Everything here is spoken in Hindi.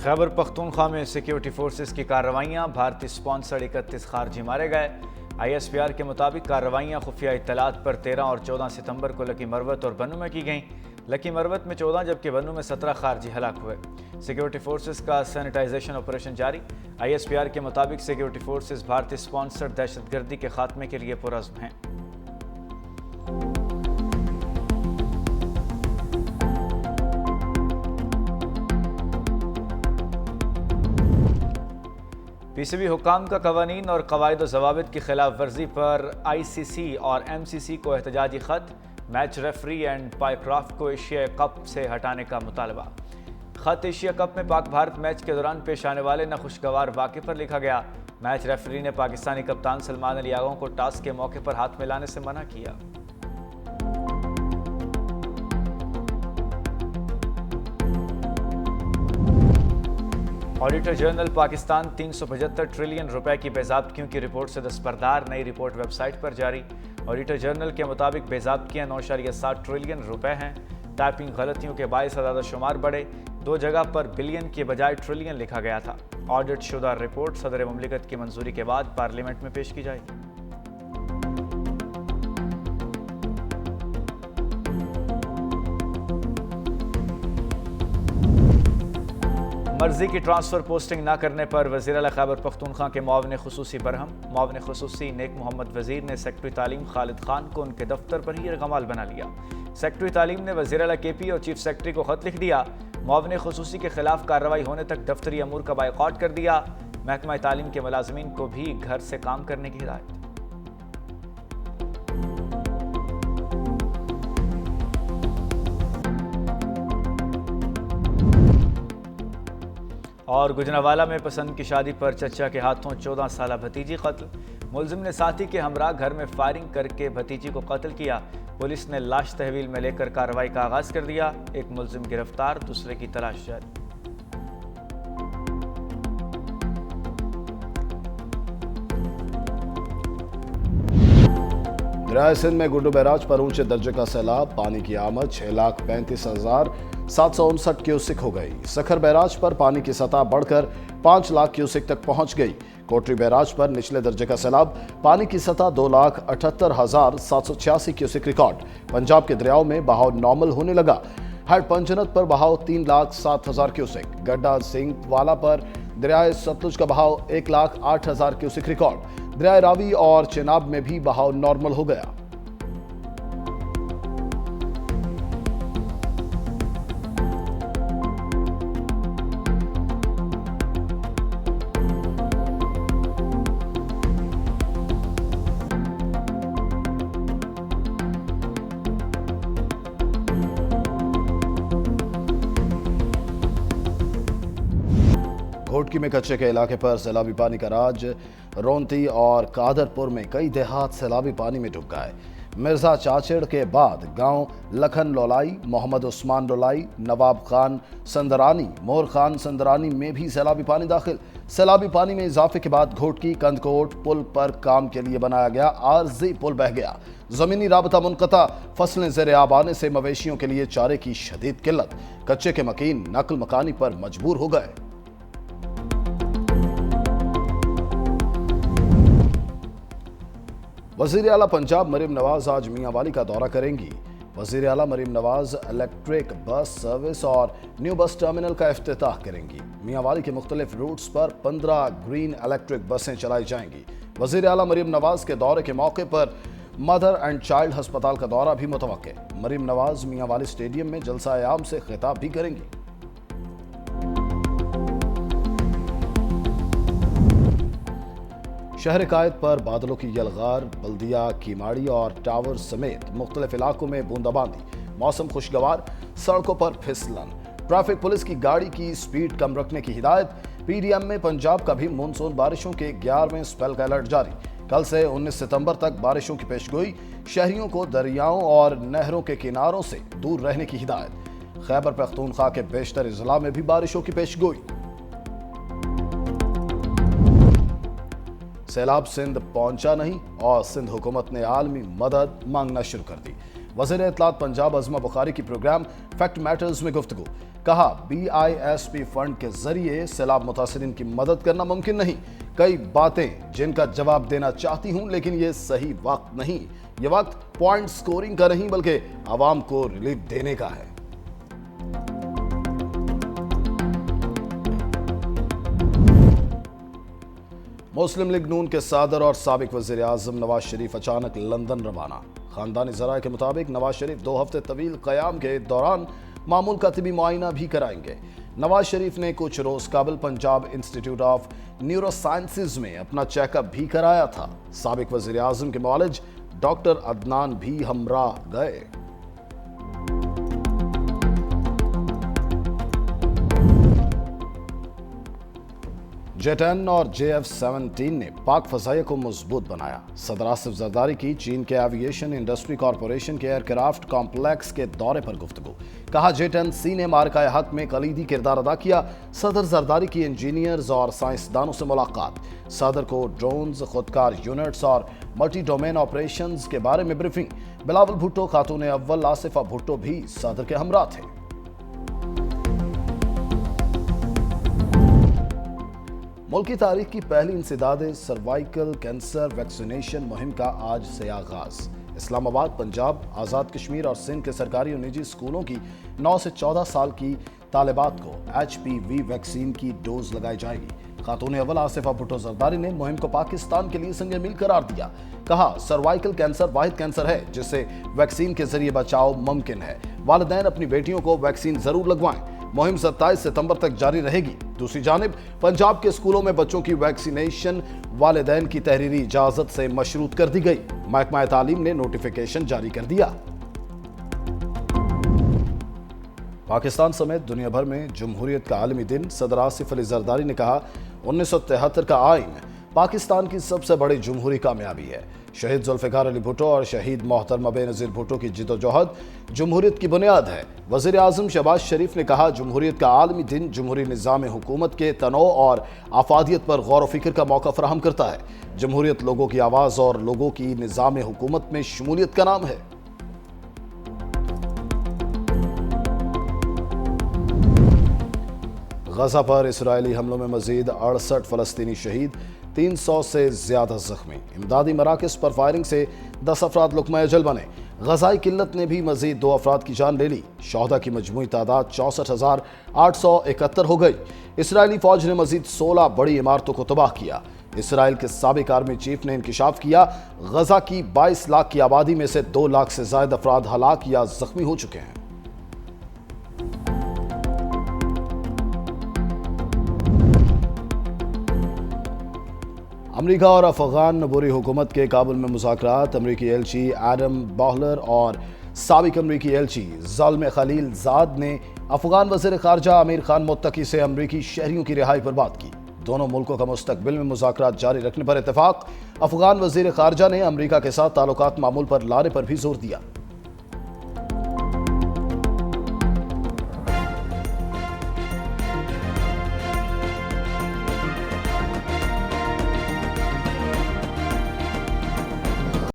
खैबर पख्तूनख्वा में सिक्योरिटी फोर्सेस की कार्रवाइयाँ, भारतीय स्पॉन्सर्ड 31 खारजी मारे गए। ISPR के मुताबिक कार्रवाइयाँ खुफिया इत्तलात पर 13 और 14 सितंबर को लकी मरवत और बनू में की गईं। लकी मरवत में 14 जबकि बनू में 17 खारजी हलाक हुए। सिक्योरिटी फोर्सेस का सैनिटाइजेशन ऑपरेशन जारी। ISPR के मुताबिक सिक्योरिटी फोर्सेस भारतीय स्पॉन्सर्ड दहशतगर्दी के खात्मे के लिए पुरज़्म हैं। PCB हुक्काम का कवानीन और कवायद व ज़वाबित की खिलाफ वर्जी पर ICC और MCC को एहतजाजी खत। मैच रेफरी एंड पायक्राफ्ट को एशिया कप से हटाने का मुतालबा। खत एशिया कप में पाक भारत मैच के दौरान पेश आने वाले नाखुशगवार वाक़े पर लिखा गया। मैच रेफरी ने पाकिस्तानी कप्तान सलमान अली आगा को टॉस के मौके पर हाथ मिलाने से मना किया। ऑडिटर जनरल पाकिस्तान 375 ट्रिलियन रुपए की बेज़ाब्तियों की रिपोर्ट से दस्तबरदार। नई रिपोर्ट वेबसाइट पर जारी। ऑडिटर जनरल के मुताबिक बेज़ाब्तियाँ 9.7 ट्रिलियन रुपए हैं। टाइपिंग गलतियों के बायस अदाद शुमार बढ़े। 2 जगह पर बिलियन के बजाय ट्रिलियन लिखा गया था। ऑडिट शुदा रिपोर्ट सदर मुमलिकत की मंजूरी के बाद पार्लियामेंट में पेश की जाएगी। मर्जी की ट्रांसफ़र पोस्टिंग न करने पर वज़ीर आला खैबर पख्तूनख्वा के मुआविन ख़ुसूसी बरहम। मुआविन ख़ुसूसी नेक मोहम्मद वज़ीर ने सेक्रेटरी तालीम खालिद खान को उनके दफ्तर पर ही यरगमाल बना लिया। सेक्रेटरी तालीम ने वज़ीर आला KP और चीफ सेक्रेटरी को ख़त लिख दिया। मुआविन ख़ुसूसी के खिलाफ कार्रवाई होने तक दफ्तरी अमूर का बायकॉट कर दिया। महकमा तालीम के मुलाज़मीन को भी घर से काम करने की हिदायत। और गुजरांवाला में पसंद की शादी पर चचा के हाथों 14 साला भतीजी कत्ल। मुलजिम ने साथी के हमरा घर में फायरिंग करके भतीजी को कत्ल किया। पुलिस ने लाश तहवील में लेकर कार्रवाई का आगाज कर दिया। एक मुलजिम गिरफ्तार, दूसरे की तलाश जारी। दरियाए सिंध में गुड्डू बैराज पर ऊंचे दर्जे का सैलाब। पानी की आमद 6,35,759 क्यूसिक हो गई। सखर बैराज पर पानी की सतह बढ़कर 5 लाख क्यूसिक तक पहुंच गई। कोटरी बैराज पर निचले दर्जे का सैलाब, पानी की सतह 2,78,786 क्यूसिक रिकॉर्ड। पंजाब के दरियाओं में बहाव नॉर्मल होने लगा। हेड पंजनत पर बहाव 3,07,000 क्यूसिक। गड्ढा सिंह वाला पर दरियाए सतलुज का बहाव 1,08,000 क्यूसिक रिकॉर्ड। दरियाए रावी और चेनाब में भी बहाव नॉर्मल हो गया। घोटकी में कच्चे के इलाके पर सैलाबी पानी का राज। रोंती और कादरपुर में कई देहात सैलाबी पानी में डूब गए। मिर्जा चाचड़ के बाद गांव लखन लोलाई, मोहम्मद उस्मान लोलाई, नवाब खान संदरानी, मोर खान संदरानी में भी सैलाबी पानी दाखिल। सैलाबी पानी में इजाफे के बाद घोटकी कंदकोट पुल पर काम के लिए बनाया गया आरजी पुल बह गया। जमीनी राबता मुनक़ता, फसलें ज़ेर आब आने से मवेशियों के लिए चारे की शदीद किल्लत। कच्चे के मकीन नकल मकानी पर मजबूर हो गए। वज़ीर आला पंजाब मरीम नवाज आज मियांवाली का दौरा करेंगी। वज़ीर आला Maryam Nawaz electric bus service और न्यू बस टर्मिनल का इफ्तिताह करेंगी। मियांवाली के मुख्तलिफ रूट्स पर 15 ग्रीन इलेक्ट्रिक बसें चलाई जाएंगी। वज़ीर आला मरीम नवाज के दौरे के मौके पर मदर एंड चाइल्ड अस्पताल का दौरा भी मुतवक्के। मरीम नवाज मियांवाली स्टेडियम में जलसा आम से खिताब भी करेंगी। शहर कायद पर बादलों की यलगार, बल्दिया, कीमाड़ी और टावर समेत मुख्तलिफ इलाकों में बूंदाबांदी। मौसम खुशगवार, सड़कों पर फिसलन। ट्रैफिक पुलिस की गाड़ी की स्पीड कम रखने की हिदायत। PDM में पंजाब का भी मानसून बारिशों के 11वें स्पेल का अलर्ट जारी। कल से 19 सितंबर तक बारिशों की पेशगोई। शहरियों को दरियाओं और नहरों के किनारों से दूर रहने की हिदायत। खैबर पख्तूनख्वा के बेशतर जिला में भी बारिशों की पेशगोई। सैलाब सिंध पहुंचा नहीं और सिंध हुकूमत ने आलमी मदद मांगना शुरू कर दी। वज़ीर इत्तलात पंजाब अज़मा बुखारी की प्रोग्राम फैक्ट मैटर्स में गुफ्तगू। कहा BISP फंड के जरिए सैलाब मुतासरीन की मदद करना मुमकिन नहीं। कई बातें जिनका जवाब देना चाहती हूं, लेकिन ये सही वक्त नहीं। ये वक्त पॉइंट स्कोरिंग का नहीं बल्कि आवाम को रिलीफ देने का है। मुस्लिम लीग नून के सदर और साबिक वज़ीर आज़म नवाज शरीफ अचानक लंदन रवाना। खानदानी ज़राए के मुताबिक नवाज शरीफ 2 हफ्ते तवील क़याम के दौरान मामूल का तिबी मुआयना भी कराएंगे। नवाज शरीफ ने कुछ रोज काबल Punjab institute of neuro sciences में अपना चेकअप भी कराया था। साबिक वज़ीर आज़म के मुआलिज डॉक्टर अदनान भी हमरा गए। J-10 और JF-17 ने पाक फजाइया को मजबूत बनाया। सदर आसिफ जरदारी की चीन के एविएशन इंडस्ट्री कॉरपोरेशन के एयरक्राफ्ट कॉम्प्लेक्स के दौरे पर गुफ्तगू। कहा J-10C ने मारकाए हक में कलीदी किरदार अदा किया। सदर जरदारी की इंजीनियर्स और साइंसदानों से मुलाकात। सदर को ड्रोन्स, खुदकार यूनिट्स और मल्टी डोमेन ऑपरेशंस के बारे में ब्रीफिंग। बिलावल भुट्टो, खातून अव्वल आसिफा भुट्टो भी सदर के हमरा थे। मुल्क की तारीख की पहली इंसदाद सर्वाइकल कैंसर वैक्सीनेशन मुहिम का आज से आगाज। इस्लामाबाद, पंजाब, आज़ाद कश्मीर और सिंध के सरकारी और निजी स्कूलों की 9 से 14 साल की तालिबात को HPV वैक्सीन की डोज लगाई जाएगी। खातून अव्वल आसिफा भुट्टो जरदारी ने मुहिम को पाकिस्तान के लिए संग मील करार दिया। कहा सर्वाइकल कैंसर वाहिद कैंसर है जिससे वैक्सीन के जरिए बचाव मुमकिन है। वालिदैन अपनी बेटियों को वैक्सीन जरूर लगवाएं। मुहिम 27 सितंबर तक जारी रहेगी। दूसरी जानिब पंजाब के स्कूलों में बच्चों की वैक्सीनेशन वालिदैन की तहरीरी इजाजत से मशरूत कर दी गई। महकमा तालीम ने नोटिफिकेशन जारी कर दिया। पाकिस्तान समेत दुनिया भर में जमहूरियत का आलमी दिन। सदर आसिफ अली जरदारी ने कहा 1973 का आइन पाकिस्तान की सबसे बड़ी जमहूरी कामयाबी है। शहीद जुल्फ़िकार अली भुट्टो और शहीद मोहतरमा बेनज़ीर भुट्टो की जिद्दोजहद जमहूरियत की बुनियाद है। वज़ीर आज़म शहबाज शरीफ ने कहा जमहूरियत का आलमी दिन जमहूरी निज़ाम हुकूमत के तनों और आफादियत पर गौर व फिक्र का मौका फराहम करता है। जमहूरियत लोगों की आवाज़ और लोगों की निज़ाम हुकूमत में शमूलियत का नाम है। गजा पर इसराइली हमलों में मजीद 68 फलस्तीनी शहीद, 300 से ज्यादा जख्मी। इमदादी मराकज़ पर फायरिंग से 10 अफराद लुक़मा अजल बने। गजाई किल्लत ने भी मजीद 2 अफराद की जान ले ली। शोहदा की मजमूई तादाद 64,871 हो गई। इसराइली फौज ने मजीद 16 बड़ी इमारतों को तबाह किया। इसराइल के साबिक आर्मी चीफ ने इंकिशाफ किया गजा की 22 लाख की आबादी में से 2 लाख से ज्यादा अफराद हलाक या जख्मी हो चुके हैं। अमेरिका और अफगान बुरी हुकूमत के काबुल में मुज़ाकरात। अमेरिकी एलची एडम बॉहलर और साबिक अमेरिकी एलची ज़ाल्म खलील ज़ाद ने अफगान वज़ीर ख़ारजा आमिर खान मुत्तकी से अमेरिकी शहरियों की रिहाई पर बात की। दोनों मुल्कों का मुस्तकबिल में मुज़ाकरात जारी रखने पर इत्तेफाक। अफगान वज़ीर ख़ारजा ने अमेरिका के साथ ताल्लुकात मामूल पर लाने पर भी जोर दिया।